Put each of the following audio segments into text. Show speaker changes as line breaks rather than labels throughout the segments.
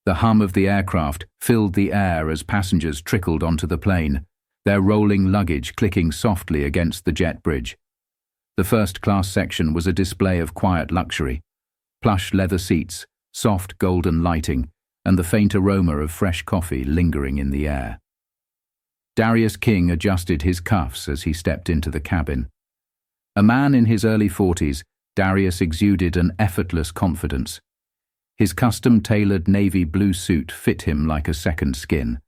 The hum of the aircraft filled the air as passengers trickled onto the plane, their rolling luggage clicking softly against the jet bridge. The first-class section was a display of quiet luxury: plush leather seats, soft golden lighting, and the faint aroma of fresh coffee lingering in the air. Darius King adjusted his cuffs as he stepped into the cabin. A man in his early 40s, Darius exuded an effortless confidence. His custom-tailored navy blue suit fit him like a second skin,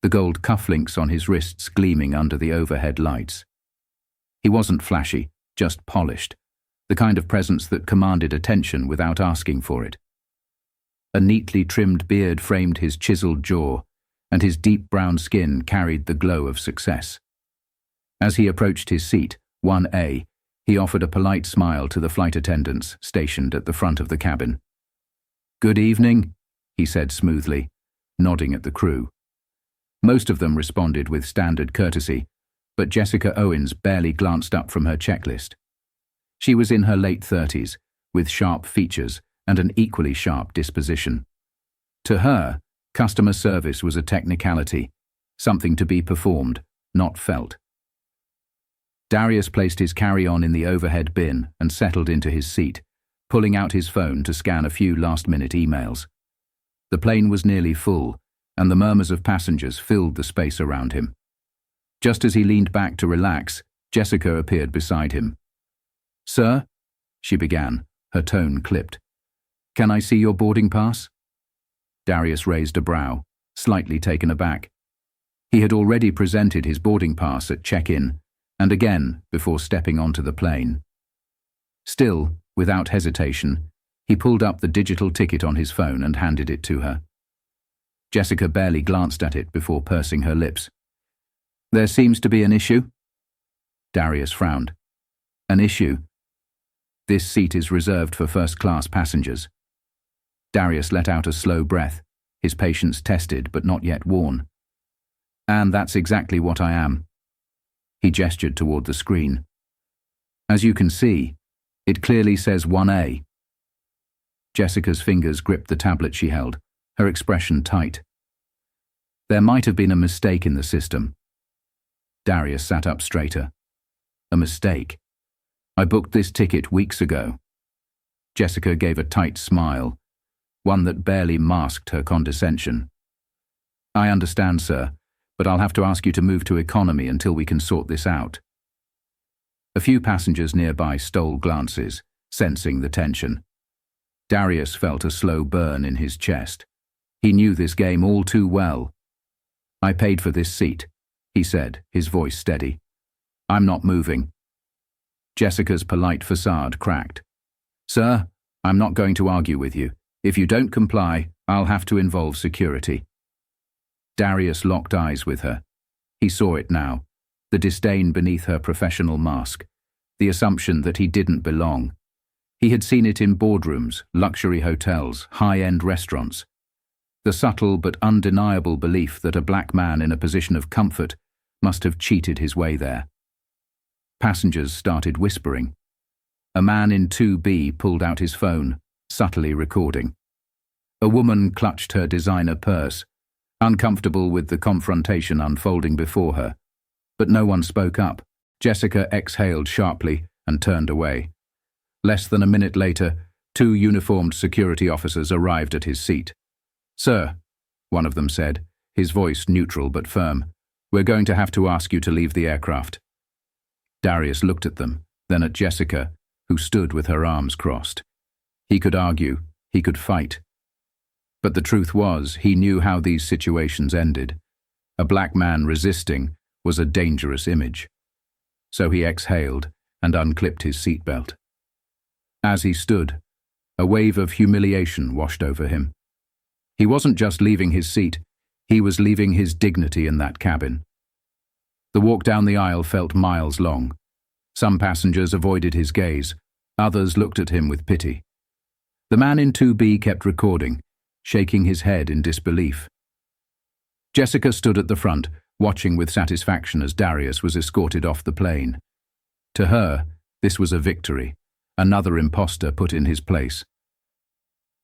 the gold cufflinks on his wrists gleaming under the overhead lights. He wasn't flashy, just polished, the kind of presence that commanded attention without asking for it. A neatly trimmed beard framed his chiseled jaw, and his deep brown skin carried the glow of success. As he approached his seat, 1A, he offered a polite smile to the flight attendants stationed at the front of the cabin. "Good evening," he said smoothly, nodding at the crew. Most of them responded with standard courtesy, but Jessica Owens barely glanced up from her checklist. She was in her late 30s, with sharp features and an equally sharp disposition. To her, customer service was a technicality, something to be performed, not felt. Darius placed his carry-on in the overhead bin and settled into his seat, pulling out his phone to scan a few last-minute emails. The plane was nearly full, and the murmurs of passengers filled the space around him. Just as he leaned back to relax, Jessica appeared beside him. "Sir," she began, her tone clipped. "Can I see your boarding pass?" Darius raised a brow, slightly taken aback. He had already presented his boarding pass at check-in, and again before stepping onto the plane. Still, without hesitation, he pulled up the digital ticket on his phone and handed it to her. Jessica barely glanced at it before pursing her lips. "There seems to be an issue?" Darius frowned. "An issue? This seat is reserved for first-class passengers." Darius let out a slow breath, his patience tested but not yet worn. "And that's exactly what I am." He gestured toward the screen. "As you can see, it clearly says 1A. Jessica's fingers gripped the tablet she held, her expression tight. "There might have been a mistake in the system." Darius sat up straighter. "A mistake? I booked this ticket weeks ago." Jessica gave a tight smile, one that barely masked her condescension. "I understand, sir, but I'll have to ask you to move to economy until we can sort this out." A few passengers nearby stole glances, sensing the tension. Darius felt a slow burn in his chest. He knew this game all too well. "I paid for this seat," he said, his voice steady. "I'm not moving." Jessica's polite facade cracked. "Sir, I'm not going to argue with you. If you don't comply, I'll have to involve security." Darius locked eyes with her. He saw it now, the disdain beneath her professional mask, the assumption that he didn't belong. He had seen it in boardrooms, luxury hotels, high-end restaurants. The subtle but undeniable belief that a black man in a position of comfort must have cheated his way there. Passengers started whispering. A man in 2B pulled out his phone, subtly recording. A woman clutched her designer purse, uncomfortable with the confrontation unfolding before her. But no one spoke up. Jessica exhaled sharply and turned away. Less than a minute later, 2 uniformed security officers arrived at his seat. "Sir," one of them said, his voice neutral but firm, "we're going to have to ask you to leave the aircraft." Darius looked at them, then at Jessica, who stood with her arms crossed. He could argue, he could fight. But the truth was, he knew how these situations ended. A black man resisting was a dangerous image. So he exhaled and unclipped his seatbelt. As he stood, a wave of humiliation washed over him. He wasn't just leaving his seat, he was leaving his dignity in that cabin. The walk down the aisle felt miles long. Some passengers avoided his gaze, others looked at him with pity. The man in 2B kept recording, shaking his head in disbelief. Jessica stood at the front, watching with satisfaction as Darius was escorted off the plane. To her, this was a victory, another imposter put in his place.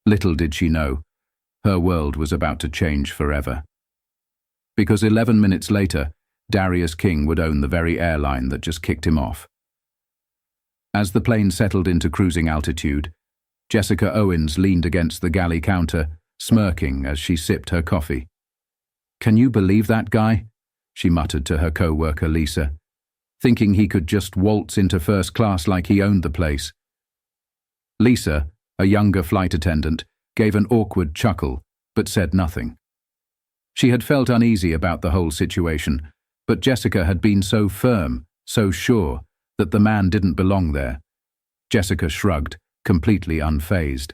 Little did she know, Her world was about to change forever. Because 11 minutes later, Darius King would own the very airline that just kicked him off. As the plane settled into cruising altitude, Jessica Owens leaned against the galley counter, smirking as she sipped her coffee. "Can you believe that guy?" she muttered to her co-worker Lisa, thinking he could just waltz into first class like he owned the place. Lisa, a younger flight attendant, gave an awkward chuckle, but said nothing. She had felt uneasy about the whole situation, but Jessica had been so firm, so sure, that the man didn't belong there. Jessica shrugged, completely unfazed.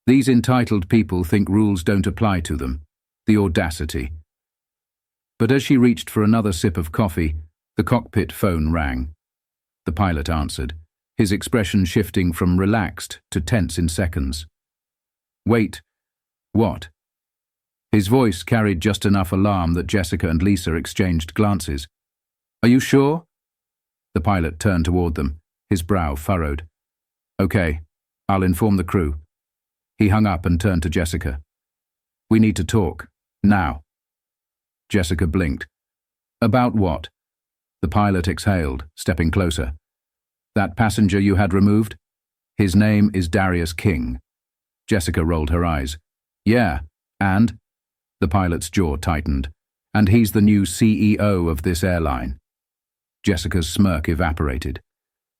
These entitled people think rules don't apply to them. The audacity. But as she reached for another sip of coffee, the cockpit phone rang. The pilot answered, his expression shifting from relaxed to tense in seconds. "Wait, what?" His voice carried just enough alarm that Jessica and Lisa exchanged glances. "Are you sure?" The pilot turned toward them, his brow furrowed. "Okay, I'll inform the crew." He hung up and turned to Jessica. "We need to talk. Now." Jessica blinked. "About what?" The pilot exhaled, stepping closer. "That passenger you had removed? His name is Darius King." Jessica rolled her eyes. "Yeah, and?" The pilot's jaw tightened. "And he's the new CEO of this airline." Jessica's smirk evaporated.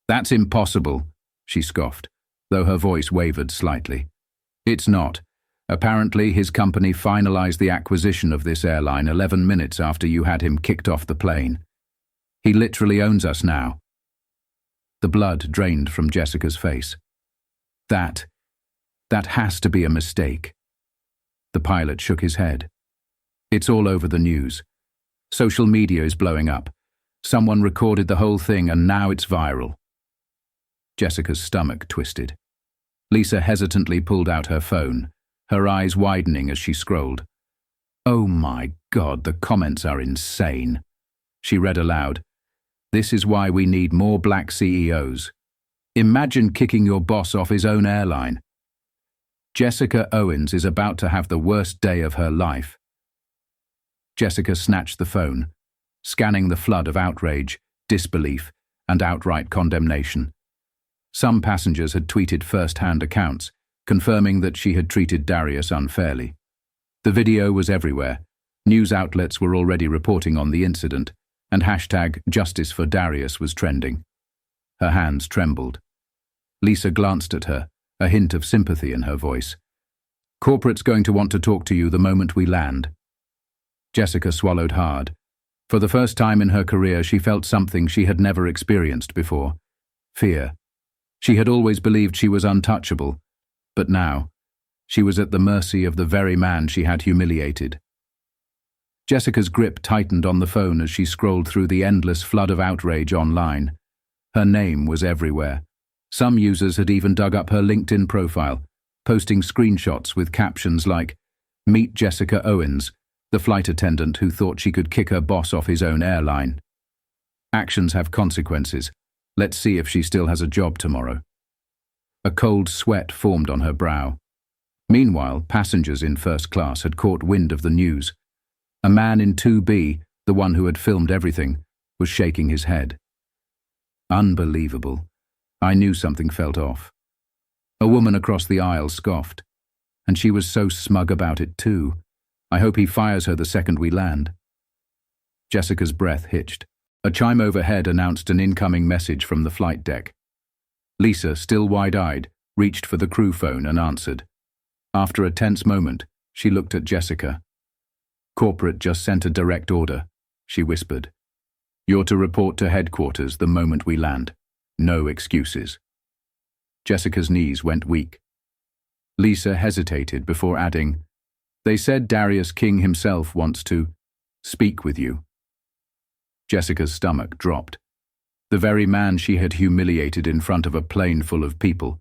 "That's impossible," she scoffed, though her voice wavered slightly. "It's not. Apparently his company finalized the acquisition of this airline 11 minutes after you had him kicked off the plane. He literally owns us now." The blood drained from Jessica's face. That has to be a mistake." The pilot shook his head. "It's all over the news. Social media is blowing up. Someone recorded the whole thing and now it's viral." Jessica's stomach twisted. Lisa hesitantly pulled out her phone, her eyes widening as she scrolled. "Oh my God, the comments are insane." She read aloud, "This is why we need more black CEOs. Imagine kicking your boss off his own airline. Jessica Owens is about to have the worst day of her life." Jessica snatched the phone, scanning the flood of outrage, disbelief, and outright condemnation. Some passengers had tweeted first-hand accounts, confirming that she had treated Darius unfairly. The video was everywhere. News outlets were already reporting on the incident, and #JusticeForDarius was trending. Her hands trembled. Lisa glanced at her, a hint of sympathy in her voice. "Corporate's going to want to talk to you the moment we land." Jessica swallowed hard. For the first time in her career, she felt something she had never experienced before. Fear. She had always believed she was untouchable, but now, she was at the mercy of the very man she had humiliated. Jessica's grip tightened on the phone as she scrolled through the endless flood of outrage online. Her name was everywhere. Some users had even dug up her LinkedIn profile, posting screenshots with captions like, "Meet Jessica Owens, the flight attendant who thought she could kick her boss off his own airline. Actions have consequences. Let's see if she still has a job tomorrow." A cold sweat formed on her brow. Meanwhile, passengers in first class had caught wind of the news. A man in 2B, the one who had filmed everything, was shaking his head. "Unbelievable. I knew something felt off." A woman across the aisle scoffed. "And she was so smug about it too. I hope he fires her the second we land." Jessica's breath hitched. A chime overhead announced an incoming message from the flight deck. Lisa, still wide-eyed, reached for the crew phone and answered. After a tense moment, she looked at Jessica. "Corporate just sent a direct order," she whispered. "You're to report to headquarters the moment we land. No excuses." Jessica's knees went weak. Lisa hesitated before adding, "They said Darius King himself wants to speak with you." Jessica's stomach dropped. The very man she had humiliated in front of a plane full of people,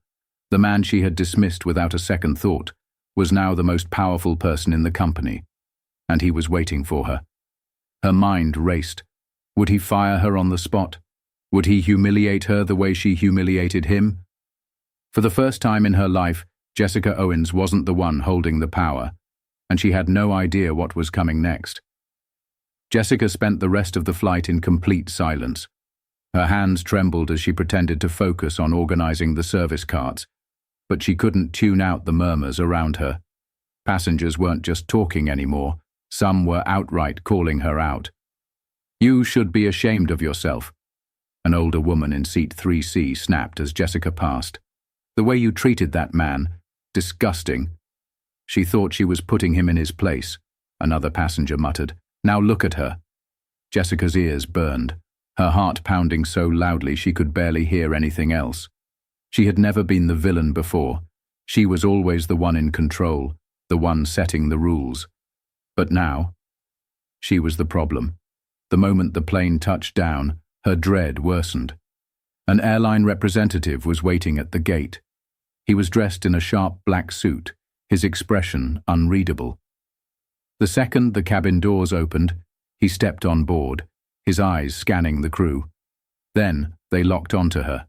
the man she had dismissed without a second thought, was now the most powerful person in the company, and he was waiting for her. Her mind raced. Would he fire her on the spot? Would he humiliate her the way she humiliated him? For the first time in her life, Jessica Owens wasn't the one holding the power, and she had no idea what was coming next. Jessica spent the rest of the flight in complete silence. Her hands trembled as she pretended to focus on organizing the service carts, but she couldn't tune out the murmurs around her. Passengers weren't just talking anymore, some were outright calling her out. "You should be ashamed of yourself," an older woman in seat 3C snapped as Jessica passed. "The way you treated that man, disgusting." "She thought she was putting him in his place," another passenger muttered. "Now look at her." Jessica's ears burned, her heart pounding so loudly she could barely hear anything else. She had never been the villain before. She was always the one in control, the one setting the rules. But now, she was the problem. The moment the plane touched down, her dread worsened. An airline representative was waiting at the gate. He was dressed in a sharp black suit, his expression unreadable. The second the cabin doors opened, he stepped on board, his eyes scanning the crew. Then they locked onto her.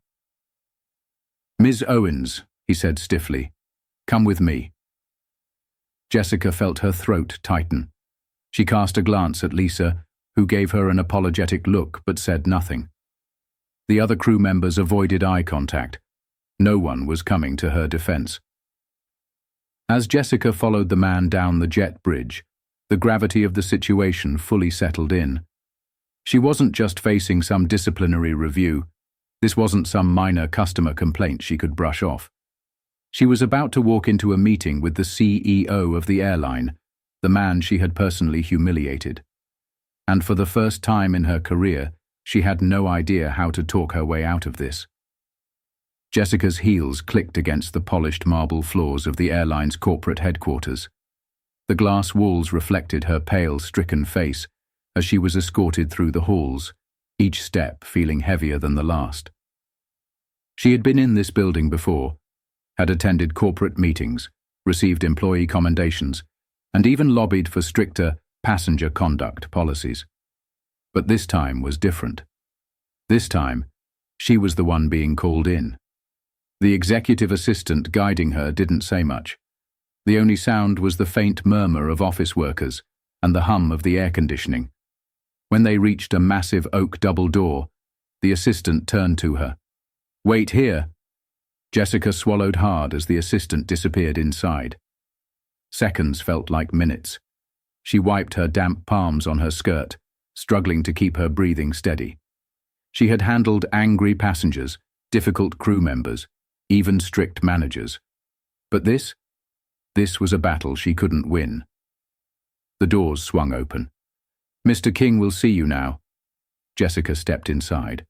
"Ms. Owens," he said stiffly, "come with me." Jessica felt her throat tighten. She cast a glance at Lisa, who gave her an apologetic look but said nothing. The other crew members avoided eye contact. No one was coming to her defense. As Jessica followed the man down the jet bridge, the gravity of the situation fully settled in. She wasn't just facing some disciplinary review. This wasn't some minor customer complaint she could brush off. She was about to walk into a meeting with the CEO of the airline, the man she had personally humiliated. And for the first time in her career, she had no idea how to talk her way out of this. Jessica's heels clicked against the polished marble floors of the airline's corporate headquarters. The glass walls reflected her pale, stricken face as she was escorted through the halls, each step feeling heavier than the last. She had been in this building before, had attended corporate meetings, received employee commendations, and even lobbied for stricter passenger conduct policies. But this time was different. This time, she was the one being called in. The executive assistant guiding her didn't say much. The only sound was the faint murmur of office workers and the hum of the air conditioning. When they reached a massive oak double door, the assistant turned to her. "Wait here." Jessica swallowed hard as the assistant disappeared inside. Seconds felt like minutes. She wiped her damp palms on her skirt, struggling to keep her breathing steady. She had handled angry passengers, difficult crew members, even strict managers. But this was a battle she couldn't win. The doors swung open. "Mr. King will see you now." Jessica stepped inside.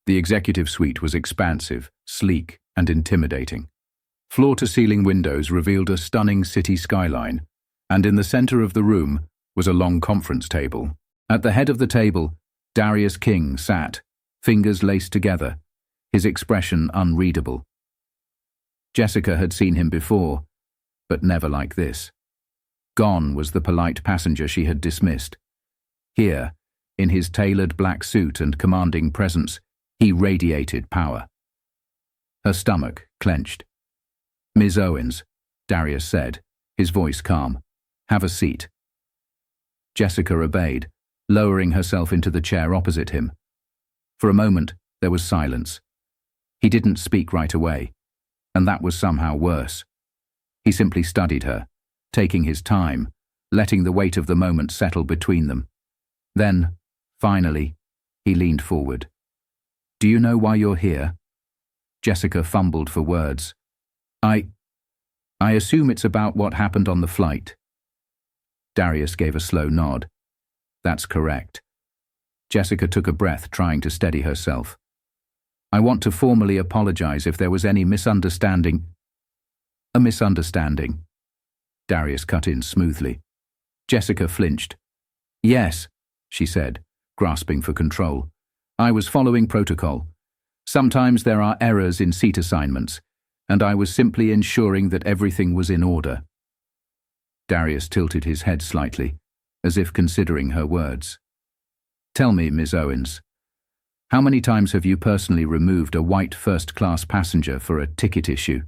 The executive suite was expansive, sleek, and intimidating. Floor-to-ceiling windows revealed a stunning city skyline, and in the center of the room was a long conference table. At the head of the table, Darius King sat, fingers laced together, his expression unreadable. Jessica had seen him before, but never like this. Gone was the polite passenger she had dismissed. Here, in his tailored black suit and commanding presence, he radiated power. Her stomach clenched. "Ms. Owens," Darius said, his voice calm. "Have a seat." Jessica obeyed, lowering herself into the chair opposite him. For a moment, there was silence. He didn't speak right away, and that was somehow worse. He simply studied her, taking his time, letting the weight of the moment settle between them. Then, finally, he leaned forward. "Do you know why you're here?" Jessica fumbled for words. I assume it's about what happened on the flight." Darius gave a slow nod. "That's correct." Jessica took a breath, trying to steady herself. "I want to formally apologize if there was any misunderstanding." "A misunderstanding," Darius cut in smoothly. Jessica flinched. "Yes," she said, grasping for control. "I was following protocol. Sometimes there are errors in seat assignments, and I was simply ensuring that everything was in order." Darius tilted his head slightly, as if considering her words. "Tell me, Ms. Owens, how many times have you personally removed a white first-class passenger for a ticket issue?"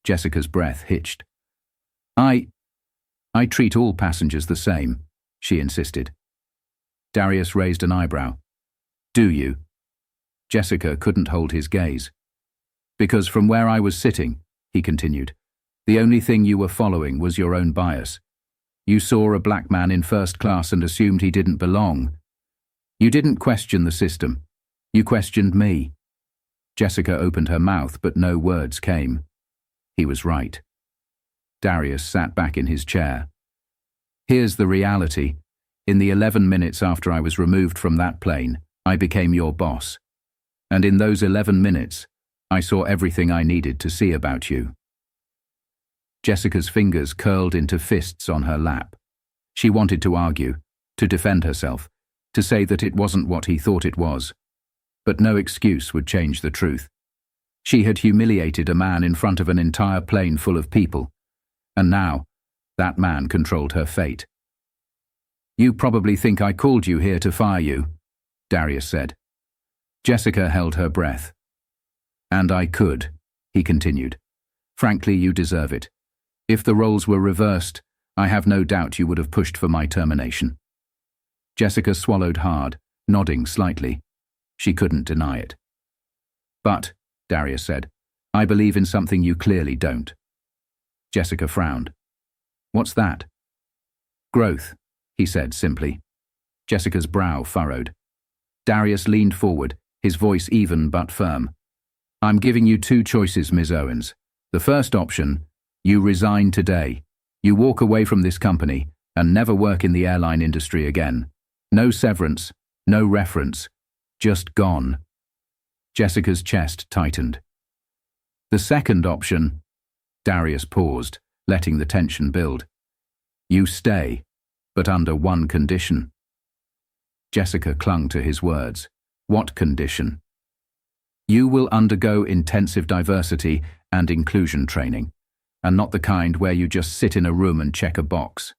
Jessica's breath hitched. I treat all passengers the same, she insisted. Darius raised an eyebrow. Do you? Jessica couldn't hold his gaze. Because from where I was sitting, he continued, the only thing you were following was your own bias. You saw a black man in first class and assumed he didn't belong. You didn't question the system. You questioned me. Jessica opened her mouth, but no words came. He was right. Darius sat back in his chair. Here's the reality. In the 11 minutes after I was removed from that plane, I became your boss. And in those 11 minutes, I saw everything I needed to see about you. Jessica's fingers curled into fists on her lap. She wanted to argue, to defend herself, to say that it wasn't what he thought it was. But no excuse would change the truth. She had humiliated a man in front of an entire plane full of people. And now, that man controlled her fate. You probably think I called you here to fire you, Darius said. Jessica held her breath. And I could, he continued. Frankly, you deserve it. If the roles were reversed, I have no doubt you would have pushed for my termination. Jessica swallowed hard, nodding slightly. She couldn't deny it. But, Darius said, I believe in something you clearly don't. Jessica frowned. What's that? Growth, he said simply. Jessica's brow furrowed. Darius leaned forward, his voice even but firm. I'm giving you two choices, Ms. Owens. The first option, you resign today. You walk away from this company and never work in the airline industry again. No severance, no reference, just gone. Jessica's chest tightened. The second option, Darius paused, letting the tension build. You stay, but under one condition. Jessica clung to his words. What condition? You will undergo intensive diversity and inclusion training, and not the kind where you just sit in a room and check a box.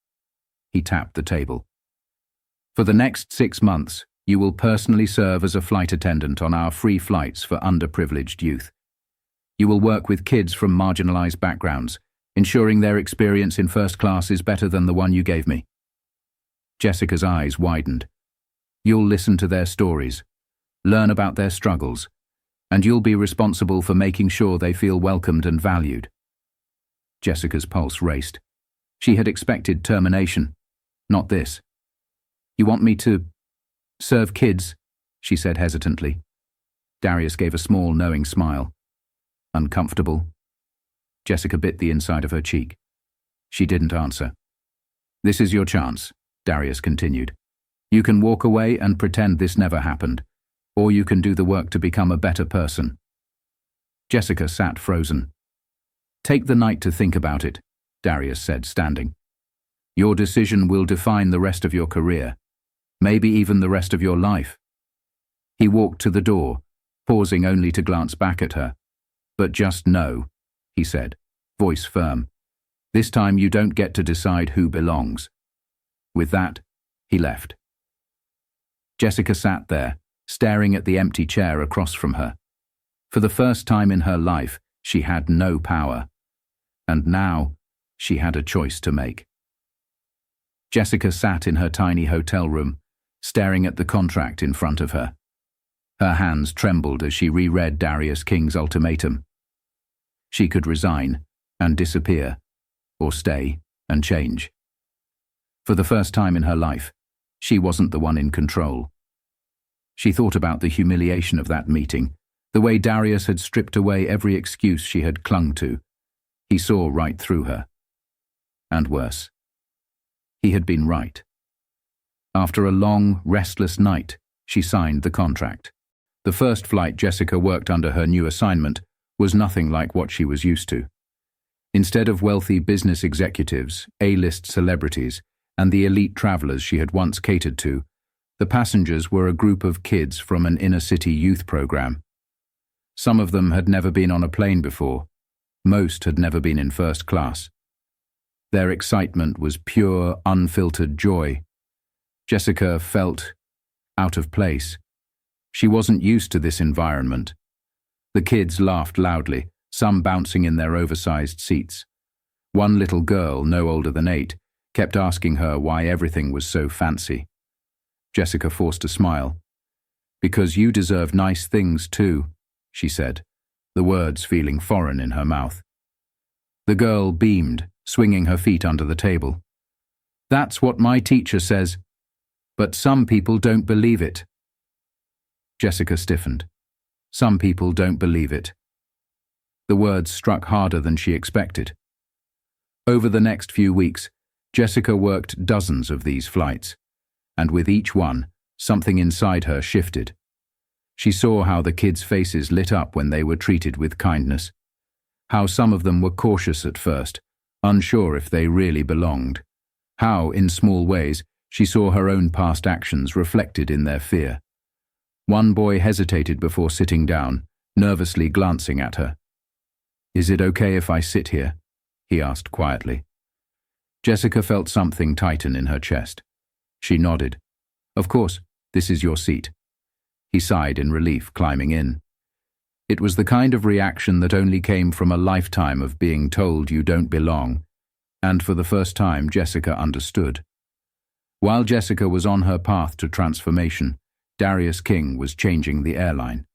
He tapped the table. For the next 6 months, you will personally serve as a flight attendant on our free flights for underprivileged youth. You will work with kids from marginalized backgrounds, ensuring their experience in first class is better than the one you gave me. Jessica's eyes widened. You'll listen to their stories, learn about their struggles, and you'll be responsible for making sure they feel welcomed and valued. Jessica's pulse raced. She had expected termination, not this. You want me to serve kids? She said hesitantly. Darius gave a small, knowing smile. Uncomfortable? Jessica bit the inside of her cheek. She didn't answer. This is your chance, Darius continued. You can walk away and pretend this never happened, or you can do the work to become a better person. Jessica sat frozen. Take the night to think about it, Darius said, standing. Your decision will define the rest of your career, maybe even the rest of your life. He walked to the door, pausing only to glance back at her. But just know, he said, voice firm. This time you don't get to decide who belongs. With that, he left. Jessica sat there, staring at the empty chair across from her. For the first time in her life, she had no power. And now, she had a choice to make. Jessica sat in her tiny hotel room, staring at the contract in front of her. Her hands trembled as she reread Darius King's ultimatum. She could resign and disappear, or stay and change. For the first time in her life, she wasn't the one in control. She thought about the humiliation of that meeting, the way Darius had stripped away every excuse she had clung to. He saw right through her. And worse. He had been right. After a long, restless night, she signed the contract. The first flight Jessica worked under her new assignment was nothing like what she was used to. Instead of wealthy business executives, A-list celebrities, and the elite travelers she had once catered to, the passengers were a group of kids from an inner-city youth program. Some of them had never been on a plane before. Most had never been in first class. Their excitement was pure, unfiltered joy. Jessica felt out of place. She wasn't used to this environment. The kids laughed loudly, some bouncing in their oversized seats. One little girl, no older than 8, kept asking her why everything was so fancy. Jessica forced a smile. "Because you deserve nice things too," she said, the words feeling foreign in her mouth. The girl beamed, swinging her feet under the table. "That's what my teacher says, but some people don't believe it." Jessica stiffened. "Some people don't believe it." The words struck harder than she expected. Over the next few weeks, Jessica worked dozens of these flights, and with each one, something inside her shifted. She saw how the kids' faces lit up when they were treated with kindness, how some of them were cautious at first, unsure if they really belonged, how, in small ways, she saw her own past actions reflected in their fear. One boy hesitated before sitting down, nervously glancing at her. "Is it okay if I sit here?" he asked quietly. Jessica felt something tighten in her chest. She nodded. "Of course, this is your seat." He sighed in relief, climbing in. It was the kind of reaction that only came from a lifetime of being told you don't belong, and for the first time Jessica understood. While Jessica was on her path to transformation, Darius King was changing the airline.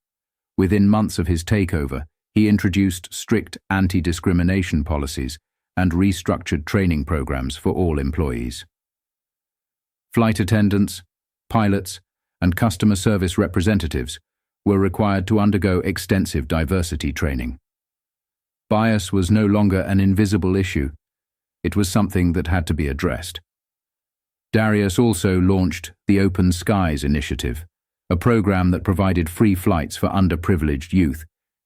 Within months of his takeover, he introduced strict anti-discrimination policies and restructured training programs for all employees. Flight attendants, pilots, and customer service representatives were required to undergo extensive diversity training. Bias was no longer an invisible issue. It was something that had to be addressed. Darius also launched the Open Skies initiative, a program that provided free flights for underprivileged youth,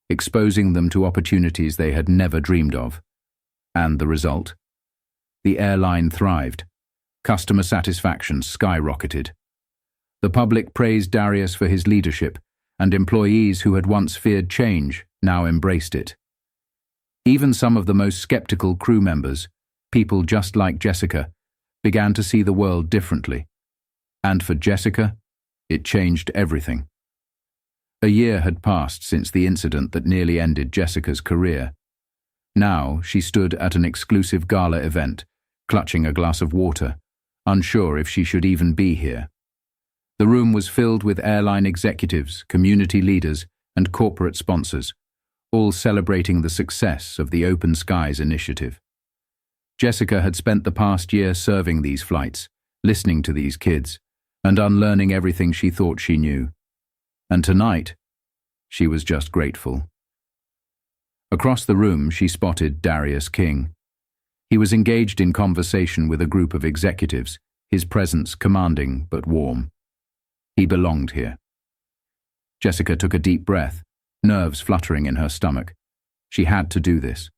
exposing them to opportunities they had never dreamed of. And the result? The airline thrived. Customer satisfaction skyrocketed. The public praised Darius for his leadership, and employees who had once feared change now embraced it. Even some of the most skeptical crew members, people just like Jessica, began to see the world differently. And for Jessica, it changed everything. A year had passed since the incident that nearly ended Jessica's career. Now she stood at an exclusive gala event, clutching a glass of water, unsure if she should even be here. The room was filled with airline executives, community leaders, and corporate sponsors, all celebrating the success of the Open Skies initiative. Jessica had spent the past year serving these flights, listening to these kids, and unlearning everything she thought she knew. And tonight, she was just grateful. Across the room, she spotted Darius King. He was engaged in conversation with a group of executives, his presence commanding but warm. He belonged here. Jessica took a deep breath, nerves fluttering in her stomach. She had to do this.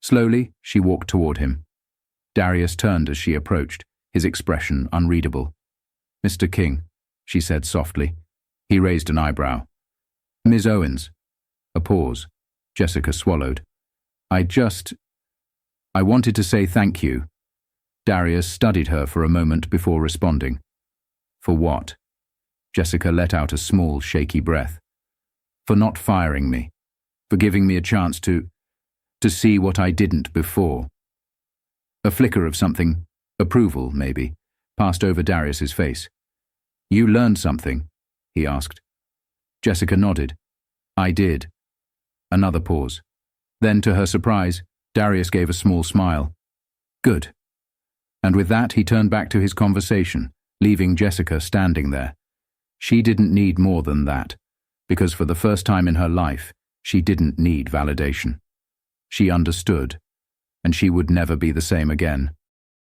Slowly, she walked toward him. Darius turned as she approached, his expression unreadable. "Mr. King," she said softly. He raised an eyebrow. "Ms. Owens." A pause. Jessica swallowed. I wanted to say thank you." Darius studied her for a moment before responding. "For what?" Jessica let out a small, shaky breath. "For not firing me. For giving me a chance to see what I didn't before." A flicker of something, approval maybe, passed over Darius's face. "You learned something?" he asked. Jessica nodded. "I did." Another pause. Then, to her surprise, Darius gave a small smile. "Good." And with that, he turned back to his conversation, leaving Jessica standing there. She didn't need more than that, because for the first time in her life, she didn't need validation. She understood, and she would never be the same again.